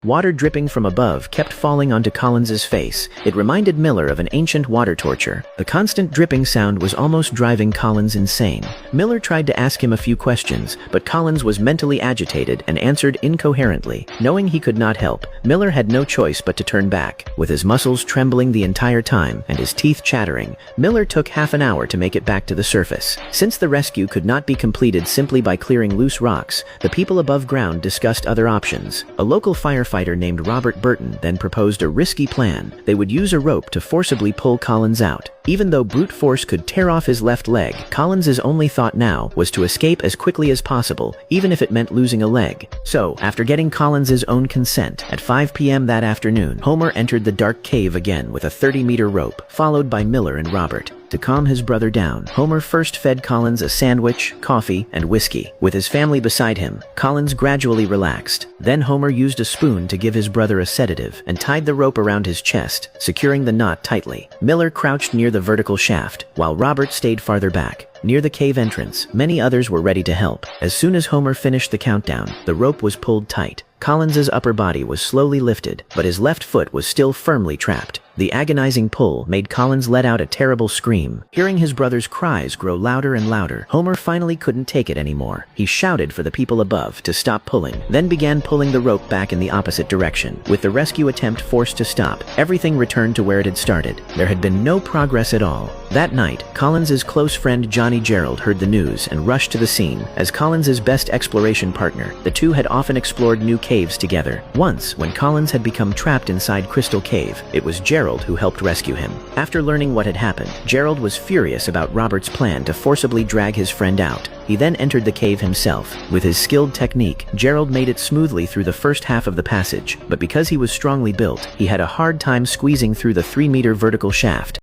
Water dripping from above kept falling onto Collins's face. It reminded Miller of an ancient water torture. The constant dripping sound was almost driving Collins insane. Miller tried to ask him a few questions, but Collins was mentally agitated and answered incoherently. Knowing he could not help, Miller had no choice but to turn back. With his muscles trembling the entire time and his teeth chattering, Miller took half an hour to make it back to the surface. Since the rescue could not be completed simply by clearing loose rocks, the people above ground discussed other options. A local firefighter named Robert Burton then proposed a risky plan. They would use a rope to forcibly pull Collins out. Even though brute force could tear off his left leg, Collins's only thought now was to escape as quickly as possible, even if it meant losing a leg. So, after getting Collins's own consent, at 5 p.m. that afternoon, Homer entered the dark cave again with a 30-meter rope, followed by Miller and Robert. To calm his brother down, Homer first fed Collins a sandwich, coffee, and whiskey. With his family beside him, Collins gradually relaxed. Then Homer used a spoon to give his brother a sedative and tied the rope around his chest, securing the knot tightly. Miller crouched near the vertical shaft, while Robert stayed farther back. Near the cave entrance, many others were ready to help. As soon as Homer finished the countdown, the rope was pulled tight. Collins's upper body was slowly lifted, but his left foot was still firmly trapped. The agonizing pull made Collins let out a terrible scream. Hearing his brother's cries grow louder and louder, Homer finally couldn't take it anymore. He shouted for the people above to stop pulling, then began pulling the rope back in the opposite direction. With the rescue attempt forced to stop, everything returned to where it had started. There had been no progress at all. That night, Collins's close friend Johnny Gerald heard the news and rushed to the scene. As Collins's best exploration partner, the two had often explored new caves together. Once, when Collins had become trapped inside Crystal Cave, it was Gerald who helped rescue him. After learning what had happened, Gerald was furious about Robert's plan to forcibly drag his friend out. He then entered the cave himself. With his skilled technique, Gerald made it smoothly through the first half of the passage, but because he was strongly built, he had a hard time squeezing through the 3-meter vertical shaft.